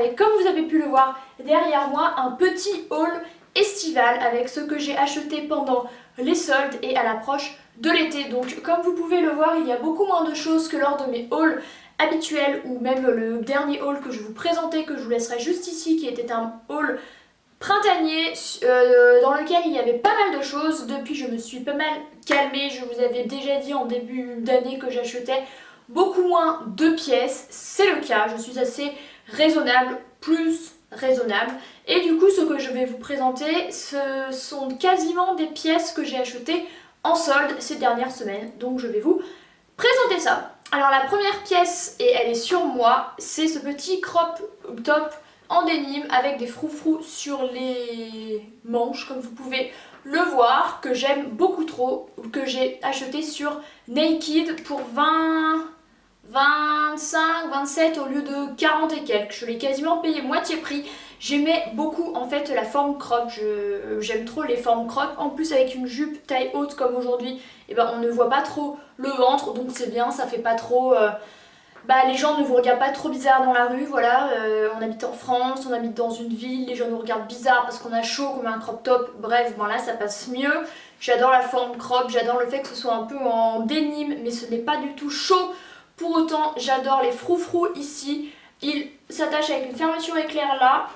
avec, comme vous avez pu le voir derrière moi, un petit haul estival avec ce que j'ai acheté pendant les soldes et à l'approche de l'été. Donc comme vous pouvez le voir, il y a beaucoup moins de choses que lors de mes hauls habituels ou même le dernier haul que je vous présentais, que je vous laisserai juste ici, qui était un haul printanier dans lequel il y avait pas mal de choses. Depuis, je me suis pas mal calmée. Je vous avais déjà dit en début d'année que j'achetais beaucoup moins de pièces. C'est le cas, je suis assez raisonnable, plus raisonnable. Et du coup, ce que je vais vous présenter, ce sont quasiment des pièces que j'ai achetées en solde ces dernières semaines. Donc je vais vous présenter ça. Alors la première pièce, et elle est sur moi, c'est ce petit crop top en dénime avec des froufrous sur les manches, comme vous pouvez le voir, que j'aime beaucoup trop, que j'ai acheté sur Naked pour 25, 27 au lieu de 40 et quelques. Je l'ai quasiment payé moitié prix. J'aimais beaucoup en fait la forme crop, j'aime trop les formes crop. En plus avec une jupe taille haute comme aujourd'hui, et ben on ne voit pas trop le ventre, donc c'est bien, ça fait pas trop... les gens ne vous regardent pas trop bizarre dans la rue, voilà. On habite en France, on habite dans une ville, les gens nous regardent bizarre parce qu'on a chaud comme un crop top. Bref, bon là ça passe mieux. J'adore la forme crop, j'adore le fait que ce soit un peu en dénime, mais ce n'est pas du tout chaud. Pour autant, j'adore les froufrous ici. Ils s'attachent avec une fermeture éclair là,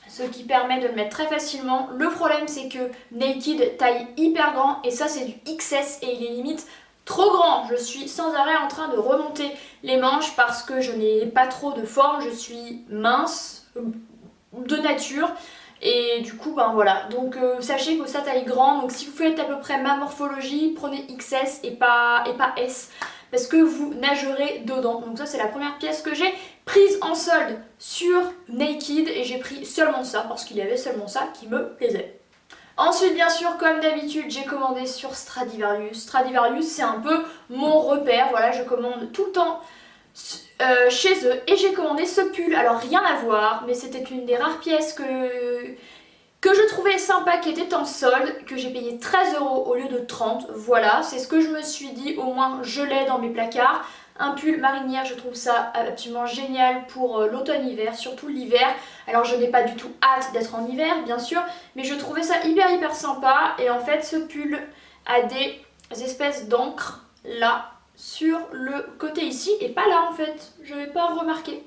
ce qui permet de le mettre très facilement. Le problème c'est que Naked taille hyper grand et ça c'est du XS et il est limite trop grand. Je suis sans arrêt en train de remonter les manches parce que je n'ai pas trop de forme, je suis mince de nature. Et du coup ben voilà, donc sachez que ça taille grand, donc si vous faites à peu près ma morphologie, prenez XS et pas S, parce que vous nagerez dedans. Donc ça c'est la première pièce que j'ai prise en solde sur Naked et j'ai pris seulement ça parce qu'il y avait seulement ça qui me plaisait. Ensuite bien sûr comme d'habitude j'ai commandé sur Stradivarius. Stradivarius c'est un peu mon repère, voilà, je commande tout le temps chez eux et j'ai commandé ce pull. Alors rien à voir, mais c'était une des rares pièces que je trouvais sympa, qui était en solde, que j'ai payé 13 € au lieu de 30. Voilà, c'est ce que je me suis dit, au moins je l'ai dans mes placards. Un pull marinière, je trouve ça absolument génial pour l'automne-hiver, surtout l'hiver. Alors je n'ai pas du tout hâte d'être en hiver bien sûr, mais je trouvais ça hyper sympa. Et en fait ce pull a des espèces d'encre là sur le côté ici et pas là en fait, je n'avais pas remarqué.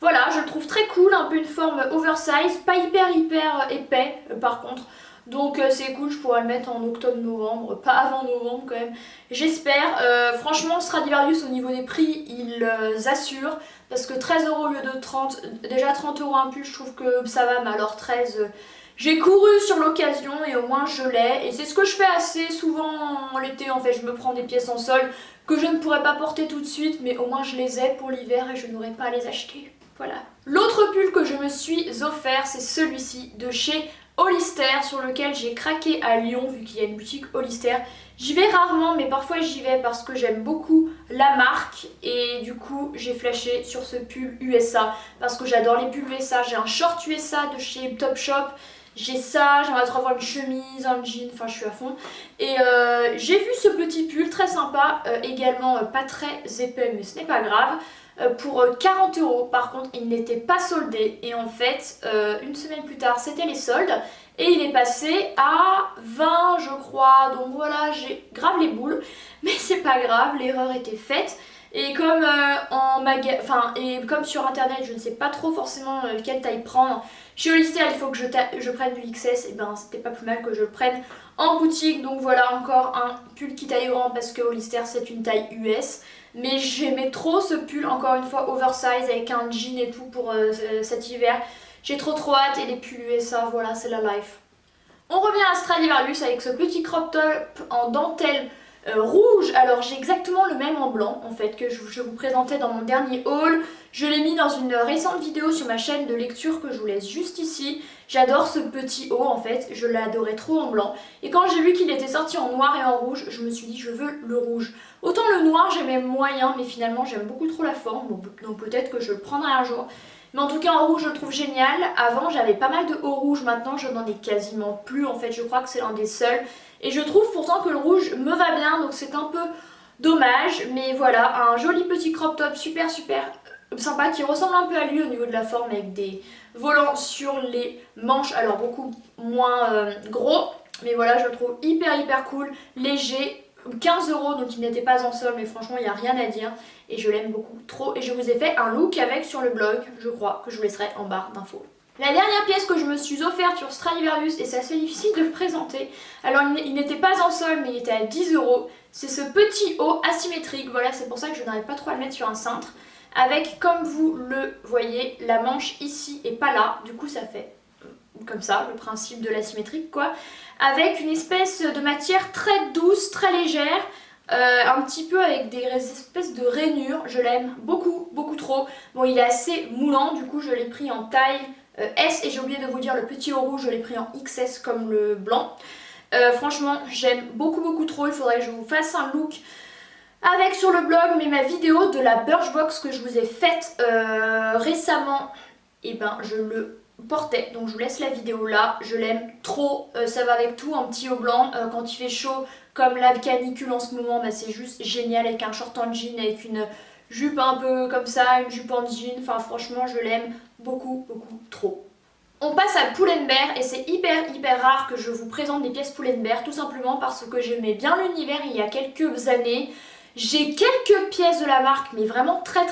Voilà, je le trouve très cool, un peu une forme oversize, pas hyper épais par contre. Donc c'est cool, je pourrais le mettre en octobre-novembre, pas avant novembre quand même. J'espère. Franchement, Stradivarius au niveau des prix, ils assurent. Parce que 13 € au lieu de 30, déjà 30 € un pull, je trouve que ça va, mais alors 13, j'ai couru sur l'occasion et au moins je l'ai. Et c'est ce que je fais assez souvent en l'été en fait, je me prends des pièces en solde que je ne pourrais pas porter tout de suite, mais au moins je les ai pour l'hiver et je n'aurai pas à les acheter. Voilà. L'autre pull que je me suis offert, c'est celui-ci de chez Hollister, sur lequel j'ai craqué à Lyon vu qu'il y a une boutique Hollister. J'y vais rarement mais parfois j'y vais parce que j'aime beaucoup la marque et du coup j'ai flashé sur ce pull USA parce que j'adore les pulls USA. J'ai un short USA de chez Topshop, j'ai ça, j'aimerais trop avoir une chemise, un jean, enfin je suis à fond. Et j'ai vu ce petit pull très sympa, également pas très épais mais ce n'est pas grave. Pour 40 €. Par contre il n'était pas soldé et en fait une semaine plus tard c'était les soldes et il est passé à 20 je crois, donc voilà, j'ai grave les boules mais c'est pas grave, l'erreur était faite. Et comme comme sur internet je ne sais pas trop forcément quelle taille prendre, chez Hollister il faut que je prenne du XS, et ben c'était pas plus mal que je le prenne en boutique. Donc voilà encore un pull qui taille grand parce que Hollister c'est une taille US. Mais j'aimais trop ce pull, encore une fois oversize avec un jean et tout pour cet hiver. J'ai trop hâte et les pulls USA, voilà, c'est la life. On revient à Stradivarius avec ce petit crop top en dentelle rouge. Alors j'ai exactement le même en blanc en fait que je vous présentais dans mon dernier haul. Je l'ai mis dans une récente vidéo sur ma chaîne de lecture que je vous laisse juste ici. J'adore ce petit haut en fait, je l'adorais trop en blanc. Et quand j'ai vu qu'il était sorti en noir et en rouge, je me suis dit je veux le rouge. Autant le noir j'aimais moyen, mais finalement j'aime beaucoup trop la forme, donc peut-être que je le prendrai un jour. Mais en tout cas en rouge je le trouve génial. Avant j'avais pas mal de hauts rouges, maintenant je n'en ai quasiment plus en fait, je crois que c'est l'un des seuls. Et je trouve pourtant que le rouge me va bien, donc c'est un peu dommage. Mais voilà, un joli petit crop top super sympa qui ressemble un peu à lui au niveau de la forme avec des volants sur les manches, alors beaucoup moins gros, mais voilà, je le trouve hyper cool, léger, 15 €, donc il n'était pas en solde, mais franchement il n'y a rien à dire et je l'aime beaucoup trop. Et je vous ai fait un look avec sur le blog, je crois, que je vous laisserai en barre d'infos. La dernière pièce que je me suis offerte sur Stradivarius, et c'est assez difficile de le présenter, alors il n'était pas en solde mais il était à 10 €, c'est ce petit haut asymétrique, voilà, c'est pour ça que je n'arrive pas trop à le mettre sur un cintre, avec, comme vous le voyez, la manche ici et pas là, du coup ça fait comme ça, le principe de l'asymétrique quoi, avec une espèce de matière très douce, très légère, un petit peu avec des espèces de rainures, je l'aime beaucoup trop. Bon, il est assez moulant, du coup je l'ai pris en taille S, et j'ai oublié de vous dire, le petit haut rouge je l'ai pris en XS comme le blanc. Franchement j'aime beaucoup trop, il faudrait que je vous fasse un look avec sur le blog, mais ma vidéo de la Birchbox que je vous ai faite récemment, et ben je le portais, donc je vous laisse la vidéo là, je l'aime trop, ça va avec tout, un petit haut blanc, quand il fait chaud, comme la canicule en ce moment, bah c'est juste génial, avec un short en jean, avec une jupe un peu comme ça, une jupe en jean, enfin franchement je l'aime beaucoup trop. On passe à Pull&Bear, et c'est hyper rare que je vous présente des pièces Pull&Bear, tout simplement parce que j'aimais bien l'univers il y a quelques années. J'ai quelques pièces de la marque, mais vraiment très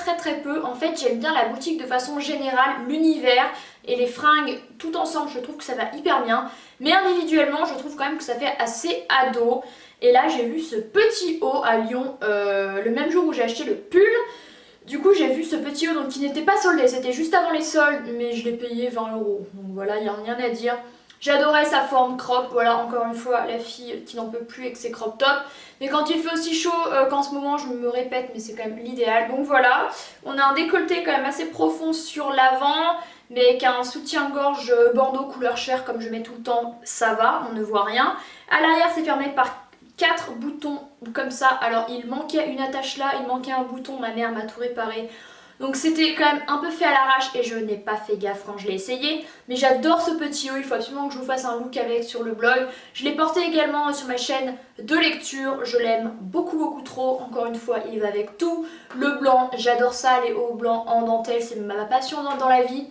peu. En fait, j'aime bien la boutique de façon générale, l'univers et les fringues tout ensemble, je trouve que ça va hyper bien. Mais individuellement, je trouve quand même que ça fait assez ado. Et là, j'ai vu ce petit haut à Lyon le même jour où j'ai acheté le pull. Du coup, j'ai vu ce petit haut donc, qui n'était pas soldé, c'était juste avant les soldes, mais je l'ai payé 20 €. Donc voilà, il n'y a rien à dire. J'adorais sa forme crop, voilà, encore une fois, la fille qui n'en peut plus avec ses crop tops. Mais quand il fait aussi chaud qu'en ce moment, je me répète, mais c'est quand même l'idéal. Donc voilà, on a un décolleté quand même assez profond sur l'avant, mais avec un soutien-gorge bordeaux couleur chair comme je mets tout le temps, ça va, on ne voit rien. À l'arrière, c'est fermé par 4 boutons comme ça. Alors il manquait une attache là, il manquait un bouton, ma mère m'a tout réparé. Donc c'était quand même un peu fait à l'arrache et je n'ai pas fait gaffe quand je l'ai essayé. Mais j'adore ce petit haut, il faut absolument que je vous fasse un look avec sur le blog. Je l'ai porté également sur ma chaîne de lecture, je l'aime beaucoup trop. Encore une fois, il va avec tout. Le blanc, j'adore ça, les hauts blancs en dentelle, c'est ma passion dans la vie.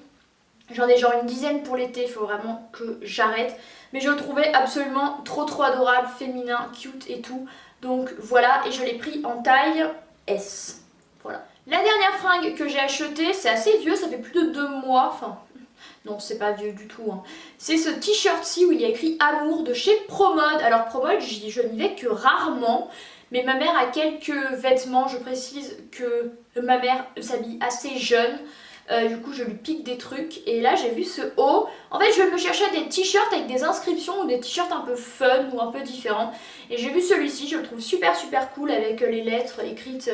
J'en ai genre une dizaine pour l'été, il faut vraiment que j'arrête. Mais je le trouvais absolument trop adorable, féminin, cute et tout. Donc voilà, et je l'ai pris en taille S. Voilà. La dernière fringue que j'ai achetée, c'est assez vieux, ça fait plus de 2 mois. Enfin, non, c'est pas vieux du tout. Hein. C'est ce t-shirt-ci où il y a écrit Amour de chez Promode. Alors Promode, je n'y vais que rarement. Mais ma mère a quelques vêtements, je précise que ma mère s'habille assez jeune. Du coup je lui pique des trucs et là j'ai vu ce haut. En fait je vais me chercher des t-shirts avec des inscriptions ou des t-shirts un peu fun ou un peu différents. Et j'ai vu celui-ci, je le trouve super cool avec les lettres écrites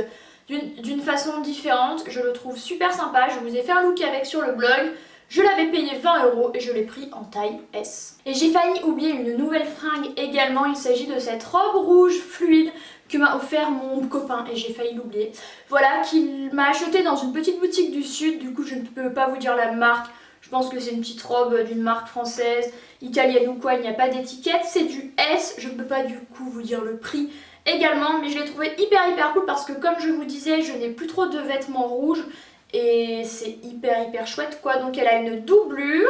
d'une façon différente. Je le trouve super sympa, je vous ai fait un look avec sur le blog. Je l'avais payé 20 € et je l'ai pris en taille S. Et j'ai failli oublier une nouvelle fringue également, il s'agit de cette robe rouge fluide que m'a offert mon copain et j'ai failli l'oublier. Voilà, qu'il m'a acheté dans une petite boutique du sud, du coup je ne peux pas vous dire la marque. Je pense que c'est une petite robe d'une marque française, italienne ou quoi, il n'y a pas d'étiquette, c'est du S, je ne peux pas du coup vous dire le prix également, mais je l'ai trouvé hyper cool parce que comme je vous disais, je n'ai plus trop de vêtements rouges. Et c'est hyper chouette quoi, donc elle a une doublure,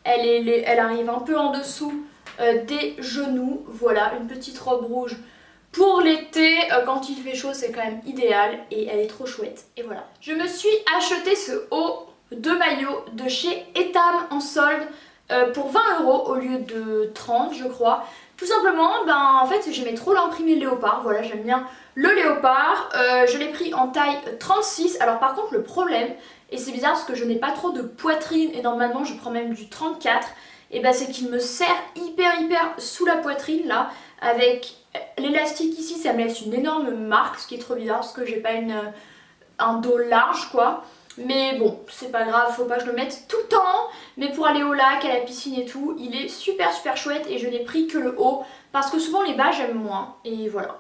elle arrive un peu en dessous des genoux, voilà, une petite robe rouge pour l'été, quand il fait chaud c'est quand même idéal et elle est trop chouette, et voilà. Je me suis acheté ce haut de maillot de chez Etam en solde pour 20 € au lieu de 30 je crois. Tout simplement, en fait j'aimais trop l'imprimé léopard, voilà j'aime bien le léopard, je l'ai pris en taille 36, alors par contre le problème, et c'est bizarre parce que je n'ai pas trop de poitrine et normalement je prends même du 34, et c'est qu'il me serre hyper sous la poitrine là, avec l'élastique ici ça me laisse une énorme marque, ce qui est trop bizarre parce que j'ai pas un dos large quoi. Mais bon, c'est pas grave, faut pas que je le mette tout le temps. Mais pour aller au lac, à la piscine et tout, il est super chouette et je n'ai pris que le haut parce que souvent les bas j'aime moins. Et voilà.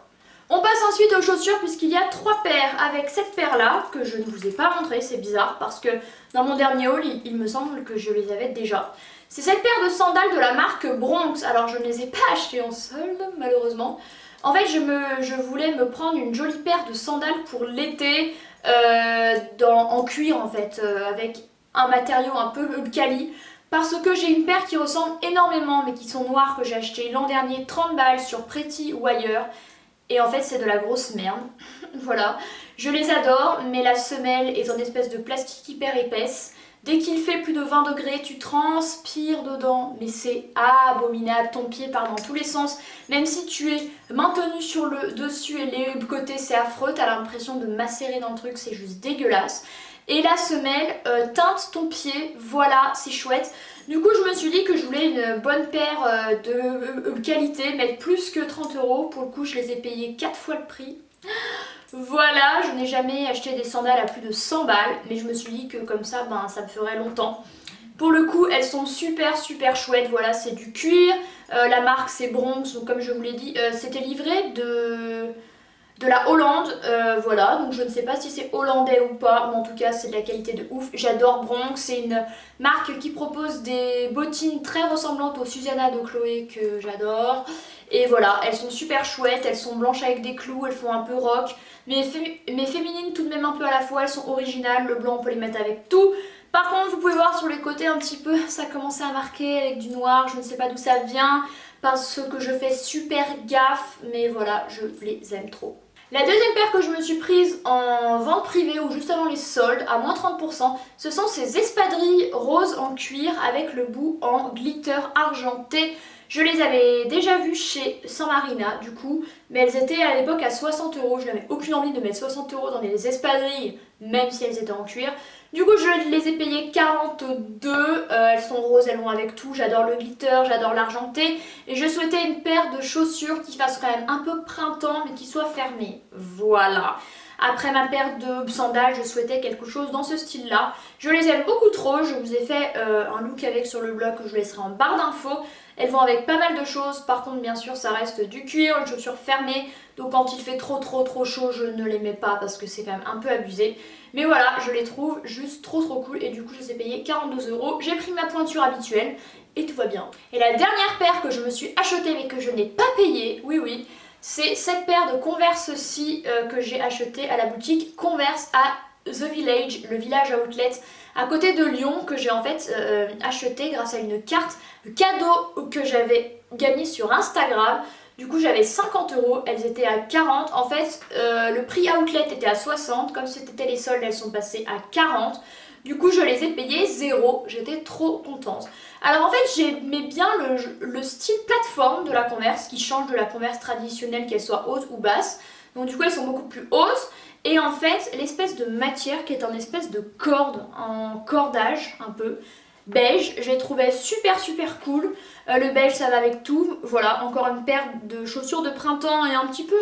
On passe ensuite aux chaussures puisqu'il y a 3 paires avec cette paire là que je ne vous ai pas montré, c'est bizarre parce que dans mon dernier haul il me semble que je les avais déjà. C'est cette paire de sandales de la marque Bronx, alors je ne les ai pas achetées en solde malheureusement. En fait je voulais me prendre une jolie paire de sandales pour l'été en cuir en fait, avec un matériau un peu quali. Parce que j'ai une paire qui ressemble énormément mais qui sont noires que j'ai acheté l'an dernier 30 balles sur Pretty ou ailleurs. Et en fait c'est de la grosse merde. Voilà. Je les adore mais la semelle est en espèce de plastique hyper épaisse. Dès qu'il fait plus de 20 degrés, tu transpires dedans, mais c'est abominable, ton pied part dans tous les sens. Même si tu es maintenu sur le dessus et les côtés, c'est affreux, t'as l'impression de macérer dans le truc, c'est juste dégueulasse. Et la semelle teinte ton pied, voilà, c'est chouette. Du coup, je me suis dit que je voulais une bonne paire de qualité, mettre plus que 30 €. Pour le coup, je les ai payés 4 fois le prix. Voilà, je n'ai jamais acheté des sandales à plus de 100 balles, mais je me suis dit que comme ça, ça me ferait longtemps. Pour le coup, elles sont super chouettes, voilà, c'est du cuir, la marque c'est Bronx, donc comme je vous l'ai dit, c'était livré de la Hollande, voilà, donc je ne sais pas si c'est hollandais ou pas, mais en tout cas c'est de la qualité de ouf. J'adore Bronx, c'est une marque qui propose des bottines très ressemblantes aux Susanna de Chloé que j'adore. Et voilà, elles sont super chouettes, elles sont blanches avec des clous, elles font un peu rock, mais féminines tout de même un peu à la fois, elles sont originales, le blanc on peut les mettre avec tout. Par contre vous pouvez voir sur les côtés un petit peu, ça a commencé à marquer avec du noir, je ne sais pas d'où ça vient, parce que je fais super gaffe, mais voilà, je les aime trop. La deuxième paire que je me suis prise en vente privée ou juste avant les soldes à moins 30%, ce sont ces espadrilles roses en cuir avec le bout en glitter argenté. Je les avais déjà vues chez San Marina du coup, mais elles étaient à l'époque à 60 €. Je n'avais aucune envie de mettre 60 € dans des espadrilles, même si elles étaient en cuir. Du coup, je les ai payées 42. Elles sont roses, elles vont avec tout. J'adore le glitter, j'adore l'argenté. Et je souhaitais une paire de chaussures qui fasse quand même un peu printemps, mais qui soit fermée. Voilà. Après ma paire de sandales, je souhaitais quelque chose dans ce style-là. Je les aime beaucoup trop. Je vous ai fait un look avec sur le blog que je vous laisserai en barre d'infos. Elles vont avec pas mal de choses. Par contre, bien sûr, ça reste du cuir, une chaussure fermée. Donc quand il fait trop chaud, je ne les mets pas parce que c'est quand même un peu abusé. Mais voilà, je les trouve juste trop cool et du coup je les ai payés 42 €. J'ai pris ma pointure habituelle et tout va bien. Et la dernière paire que je me suis achetée mais que je n'ai pas payée, oui, c'est cette paire de Converse-ci que j'ai achetée à la boutique Converse à The Village, le village outlet à côté de Lyon, que j'ai en fait acheté grâce à une carte cadeau que j'avais gagnée sur Instagram. Du coup j'avais 50 €, elles étaient à 40. En fait le prix outlet était à 60, comme c'était les soldes elles sont passées à 40. Du coup je les ai payées 0, j'étais trop contente. Alors en fait j'aimais bien le style plateforme de la Converse qui change de la Converse traditionnelle, qu'elle soit haute ou basse. Donc du coup elles sont beaucoup plus hautes. Et en fait l'espèce de matière qui est en espèce de corde, en cordage un peu beige, je les trouvais super cool. Le beige ça va avec tout. Voilà, encore une paire de chaussures de printemps et un petit peu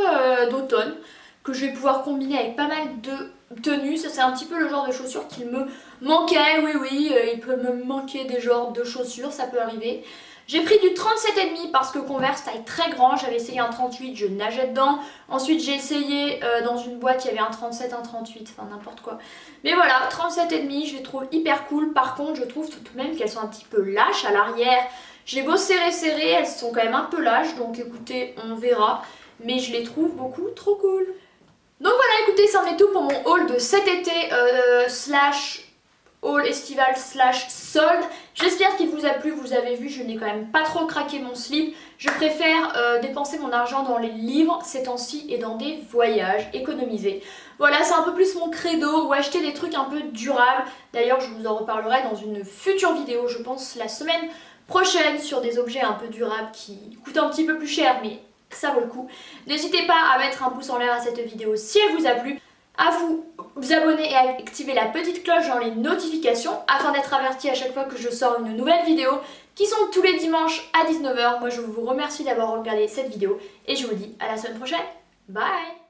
d'automne que je vais pouvoir combiner avec pas mal de tenues. Ça c'est un petit peu le genre de chaussures qui me manquait. Oui, il peut me manquer des genres de chaussures, ça peut arriver. J'ai pris du 37,5 parce que Converse taille très grand, j'avais essayé un 38, je nageais dedans. Ensuite j'ai essayé dans une boîte, il y avait un 37, un 38, enfin n'importe quoi. Mais voilà, 37,5, je les trouve hyper cool. Par contre je trouve tout de même qu'elles sont un petit peu lâches à l'arrière. J'ai beau serrer, elles sont quand même un peu lâches, donc écoutez, on verra. Mais je les trouve beaucoup trop cool. Donc voilà, écoutez, ça en est tout pour mon haul de cet été slash haul estival slash solde. J'espère qu'il vous a plu. Vous avez vu, je n'ai quand même pas trop craqué mon slip. Je préfère dépenser mon argent dans les livres ces temps-ci et dans des voyages, économiser. Voilà, c'est un peu plus mon credo, ou acheter des trucs un peu durables. D'ailleurs je vous en reparlerai dans une future vidéo, je pense la semaine prochaine, sur des objets un peu durables qui coûtent un petit peu plus cher mais ça vaut le coup. N'hésitez pas à mettre un pouce en l'air à cette vidéo si elle vous a plu, à vous abonner et à activer la petite cloche dans les notifications afin d'être averti à chaque fois que je sors une nouvelle vidéo qui sont tous les dimanches à 19 h. Moi je vous remercie d'avoir regardé cette vidéo et je vous dis à la semaine prochaine. Bye!